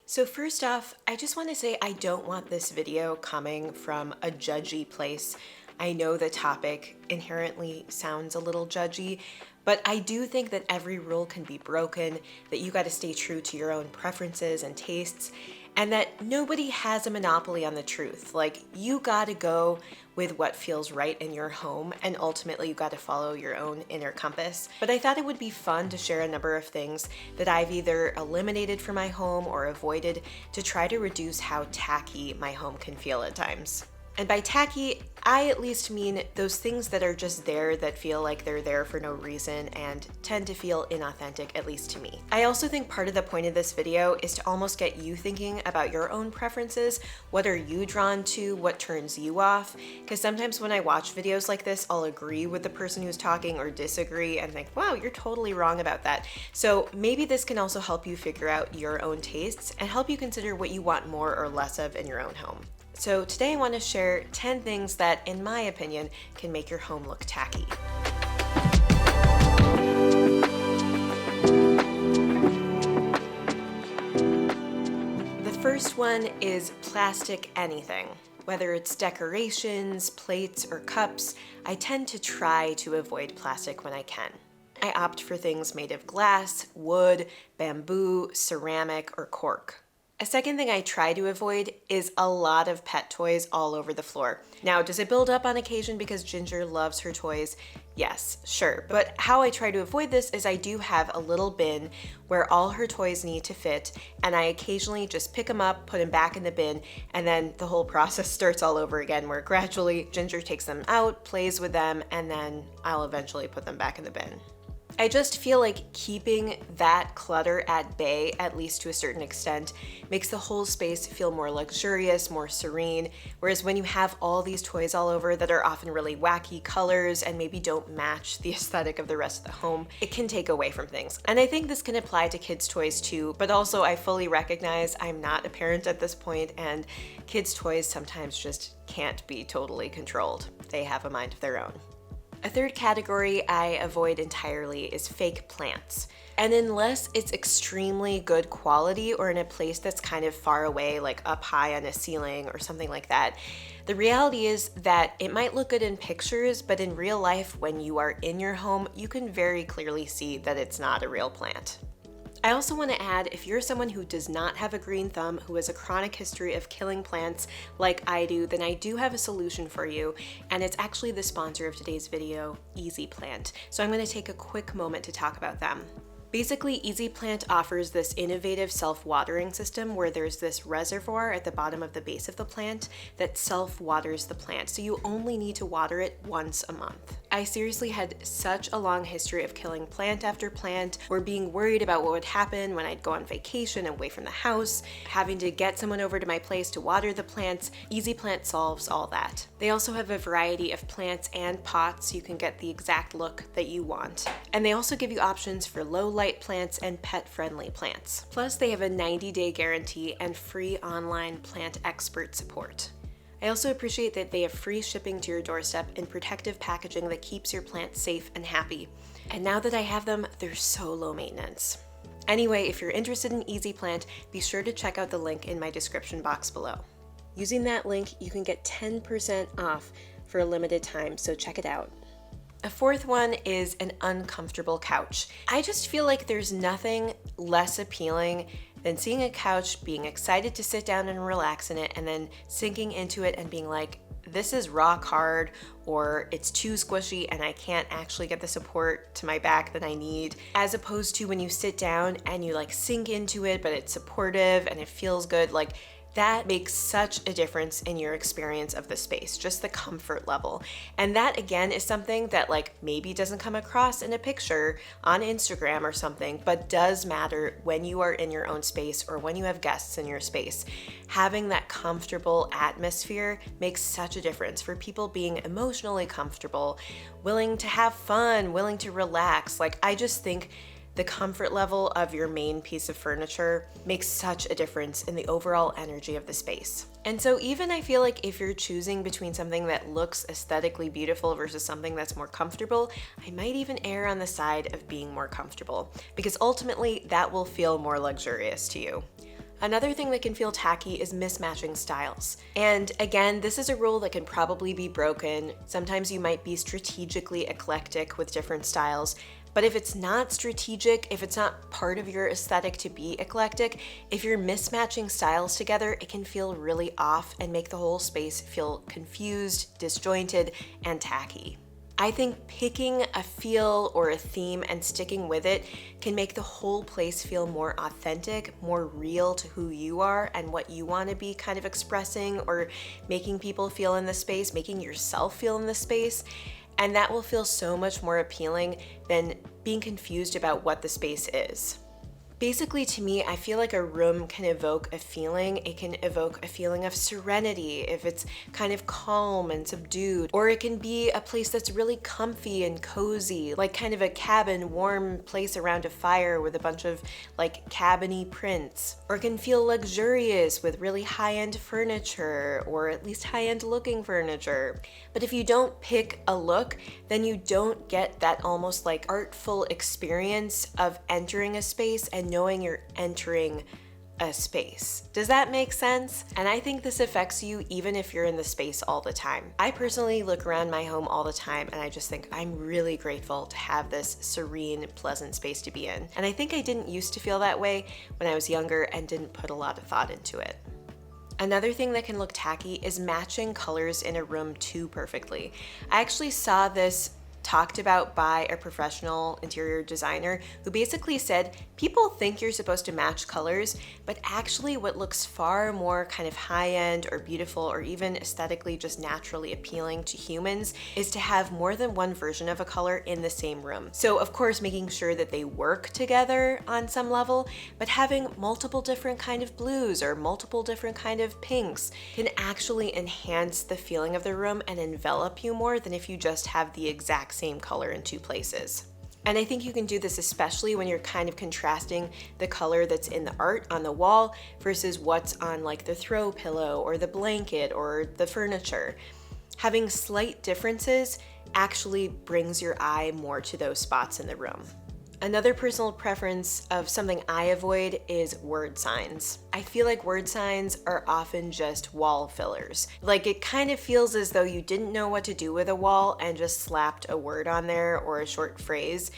So first off, I just want to say I don't want this video coming from a judgy place. I know the topic inherently sounds a little judgy, but I do think that every rule can be broken, that you got to stay true to your own preferences and tastes, and that nobody has a monopoly on the truth. Like, you got to go with what feels right in your home, and ultimately you got to follow your own inner compass. But I thought it would be fun to share a number of things that I've either eliminated from my home or avoided to try to reduce how tacky my home can feel at times. And by tacky, I at least mean those things that are just there that feel like they're there for no reason and tend to feel inauthentic, at least to me. I also think part of the point of this video is to almost get you thinking about your own preferences. What are you drawn to? What turns you off? Because sometimes when I watch videos like this, I'll agree with the person who's talking or disagree and think, wow, you're totally wrong about that. So maybe this can also help you figure out your own tastes and help you consider what you want more or less of in your own home. So today I want to share 10 things that, in my opinion, can make your home look tacky. The first one is plastic anything. Whether it's decorations, plates, or cups, I tend to try to avoid plastic when I can. I opt for things made of glass, wood, bamboo, ceramic, or cork. A second thing I try to avoid is a lot of pet toys all over the floor. Now, does it build up on occasion because Ginger loves her toys? Yes, sure. But how I try to avoid this is I do have a little bin where all her toys need to fit, and I occasionally just pick them up, put them back in the bin, and then the whole process starts all over again, where gradually Ginger takes them out, plays with them, and then I'll eventually put them back in the bin. I just feel like keeping that clutter at bay, at least to a certain extent, makes the whole space feel more luxurious, more serene, whereas when you have all these toys all over that are often really wacky colors and maybe don't match the aesthetic of the rest of the home, it can take away from things. And I think this can apply to kids' toys too, but also I fully recognize I'm not a parent at this point, and kids' toys sometimes just can't be totally controlled. They have a mind of their own. A third category I avoid entirely is fake plants. And unless it's extremely good quality or in a place that's kind of far away, like up high on a ceiling or something like that, the reality is that it might look good in pictures, but in real life, when you are in your home, you can very clearly see that it's not a real plant. I also want to add, if you're someone who does not have a green thumb, who has a chronic history of killing plants like I do, then I do have a solution for you, and it's actually the sponsor of today's video, Easy Plant. So I'm going to take a quick moment to talk about them. Basically, Easy Plant offers this innovative self-watering system where there's this reservoir at the bottom of the base of the plant that self-waters the plant, so you only need to water it once a month. I seriously had such a long history of killing plant after plant, or being worried about what would happen when I'd go on vacation away from the house, having to get someone over to my place to water the plants. Easy Plant solves all that. They also have a variety of plants and pots so you can get the exact look that you want. And they also give you options for low light plants and pet-friendly plants. Plus, they have a 90-day guarantee and free online plant expert support. I also appreciate that they have free shipping to your doorstep and protective packaging that keeps your plants safe and happy. And now that I have them, they're so low maintenance. Anyway, if you're interested in Easy Plant, be sure to check out the link in my description box below. Using that link, you can get 10% off for a limited time, so check it out. A fourth one is an uncomfortable couch. I just feel like there's nothing less appealing than seeing a couch, being excited to sit down and relax in it, and then sinking into it and being like, this is rock hard, or it's too squishy and I can't actually get the support to my back that I need, as opposed to when you sit down and you like sink into it, but it's supportive and it feels good. Like, that makes such a difference in your experience of the space, just the comfort level. And that again is something that like maybe doesn't come across in a picture on Instagram or something, but does matter when you are in your own space or when you have guests in your space. Having that comfortable atmosphere makes such a difference for people being emotionally comfortable, willing to have fun, willing to relax. Like, I just think the comfort level of your main piece of furniture makes such a difference in the overall energy of the space. And so even I feel like if you're choosing between something that looks aesthetically beautiful versus something that's more comfortable, I might even err on the side of being more comfortable, because ultimately that will feel more luxurious to you. Another thing that can feel tacky is mismatching styles. And again, this is a rule that can probably be broken. Sometimes you might be strategically eclectic with different styles, but if it's not strategic, if it's not part of your aesthetic to be eclectic, if you're mismatching styles together, it can feel really off and make the whole space feel confused, disjointed, and tacky. I think picking a feel or a theme and sticking with it can make the whole place feel more authentic, more real to who you are and what you want to be kind of expressing or making people feel in the space, making yourself feel in the space. And that will feel so much more appealing than being confused about what the space is. Basically, to me, I feel like a room can evoke a feeling. It can evoke a feeling of serenity if it's kind of calm and subdued, or it can be a place that's really comfy and cozy, like kind of a cabin, warm place around a fire with a bunch of like cabin-y prints. Or it can feel luxurious with really high-end furniture, or at least high-end looking furniture. But if you don't pick a look, then you don't get that almost like artful experience of entering a space and knowing you're entering a space. Does that make sense? And I think this affects you even if you're in the space all the time. I personally look around my home all the time and I just think I'm really grateful to have this serene, pleasant space to be in. And I think I didn't used to feel that way when I was younger and didn't put a lot of thought into it. Another thing that can look tacky is matching colors in a room too perfectly. I actually saw this talked about by a professional interior designer who basically said people think you're supposed to match colors, but actually what looks far more kind of high-end or beautiful or even aesthetically just naturally appealing to humans is to have more than one version of a color in the same room. So of course making sure that they work together on some level, but having multiple different kind of blues or multiple different kind of pinks can actually enhance the feeling of the room and envelop you more than if you just have the exact same color in two places. And I think you can do this especially when you're kind of contrasting the color that's in the art on the wall versus what's on like the throw pillow or the blanket or the furniture. Having slight differences actually brings your eye more to those spots in the room. Another personal preference of something I avoid is word signs. I feel like word signs are often just wall fillers. Like it kind of feels as though you didn't know what to do with a wall and just slapped a word on there or a short phrase.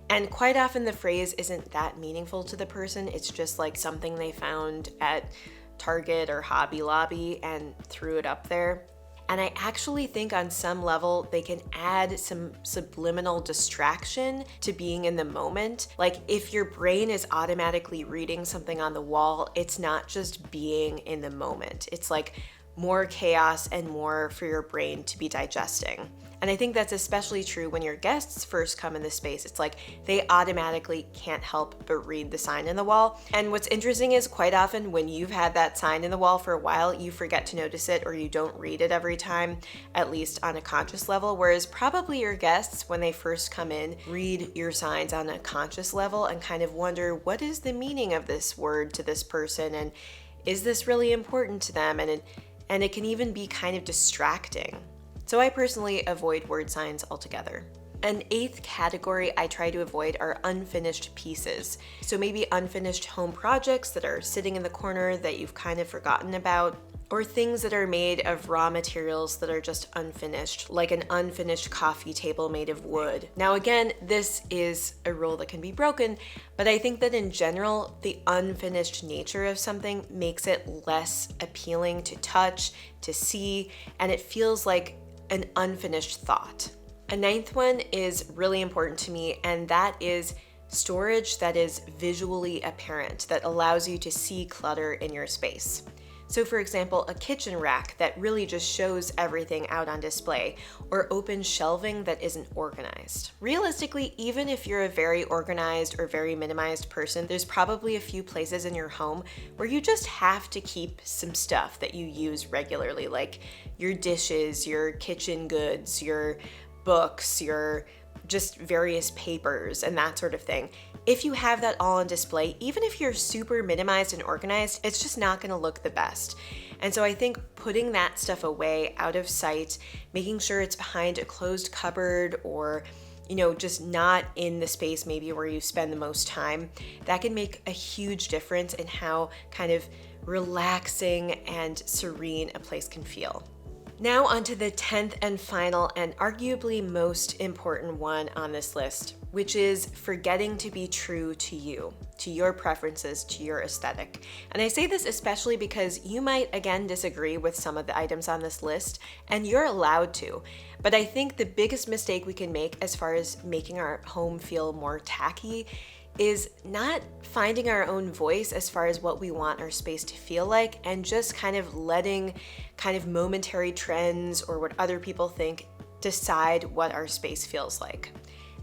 And quite often the phrase isn't that meaningful to the person. It's just like something they found at Target or Hobby Lobby and threw it up there. And I actually think on some level they can add some subliminal distraction to being in the moment. Like if your brain is automatically reading something on the wall, it's not just being in the moment. It's like more chaos and more for your brain to be digesting. And I think that's especially true when your guests first come in the space. It's like they automatically can't help but read the sign in the wall. And what's interesting is quite often when you've had that sign in the wall for a while, you forget to notice it or you don't read it every time, at least on a conscious level. Whereas probably your guests, when they first come in, read your signs on a conscious level and kind of wonder, what is the meaning of this word to this person? And is this really important to them? And it can even be kind of distracting. So I personally avoid word signs altogether. An eighth category I try to avoid are unfinished pieces. So maybe unfinished home projects that are sitting in the corner that you've kind of forgotten about, or things that are made of raw materials that are just unfinished, like an unfinished coffee table made of wood. Now again, this is a rule that can be broken, but I think that in general, the unfinished nature of something makes it less appealing to touch, to see, and it feels like an unfinished thought. A ninth one is really important to me, and that is storage that is visually apparent, that allows you to see clutter in your space. So for example, a kitchen rack that really just shows everything out on display, or open shelving that isn't organized. Realistically, even if you're a very organized or very minimized person, there's probably a few places in your home where you just have to keep some stuff that you use regularly, like your dishes, your kitchen goods, your books, your just various papers and that sort of thing. If you have that all on display, even if you're super minimized and organized, it's just not gonna look the best. And so I think putting that stuff away out of sight, making sure it's behind a closed cupboard or just not in the space maybe where you spend the most time, that can make a huge difference in how kind of relaxing and serene a place can feel. Now onto the 10th and final and arguably most important one on this list, which is forgetting to be true to you, to your preferences, to your aesthetic. And I say this especially because you might again disagree with some of the items on this list, and you're allowed to. But I think the biggest mistake we can make as far as making our home feel more tacky is not finding our own voice as far as what we want our space to feel like, and just kind of letting kind of momentary trends or what other people think decide what our space feels like.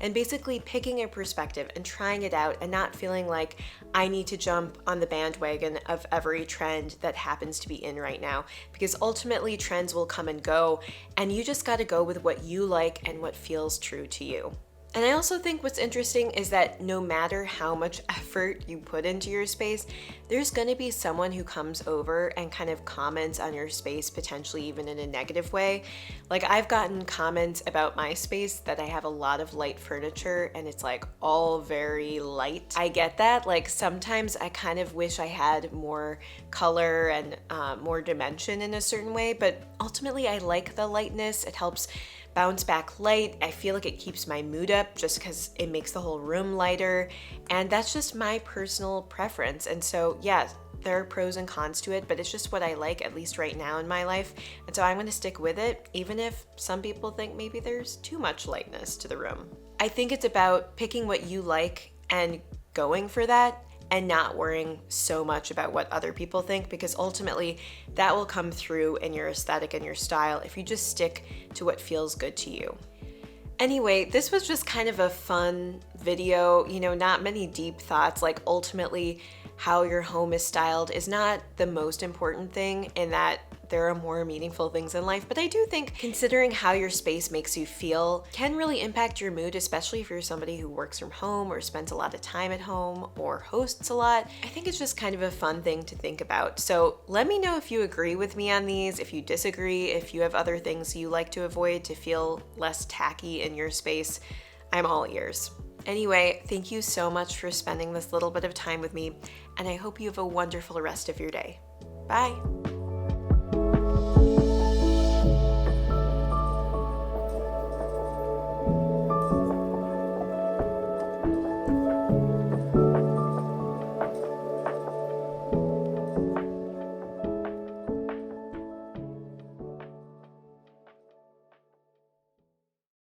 And basically picking a perspective and trying it out and not feeling like I need to jump on the bandwagon of every trend that happens to be in right now, because ultimately trends will come and go, and you just got to go with what you like and what feels true to you. And I also think what's interesting is that no matter how much effort you put into your space, there's going to be someone who comes over and kind of comments on your space, potentially even in a negative way. Like, I've gotten comments about my space that I have a lot of light furniture and it's like all very light. I get that. Like, sometimes I kind of wish I had more color and more dimension in a certain way, but ultimately I like the lightness. It helps bounce back light. I feel like it keeps my mood up just because it makes the whole room lighter, and that's just my personal preference. And so yeah, there are pros and cons to it, but it's just what I like, at least right now in my life, and so I'm going to stick with it, even if some people think maybe there's too much lightness to the room. I think it's about picking what you like and going for that, and not worrying so much about what other people think, because ultimately that will come through in your aesthetic and your style if you just stick to what feels good to you. Anyway, this was just kind of a fun video, not many deep thoughts. Like, ultimately how your home is styled is not the most important thing, in that there are more meaningful things in life. But I do think considering how your space makes you feel can really impact your mood, especially if you're somebody who works from home or spends a lot of time at home or hosts a lot. I think it's just kind of a fun thing to think about. So let me know if you agree with me on these, if you disagree, if you have other things you like to avoid to feel less tacky in your space. I'm all ears. Anyway, thank you so much for spending this little bit of time with me, and I hope you have a wonderful rest of your day. Bye.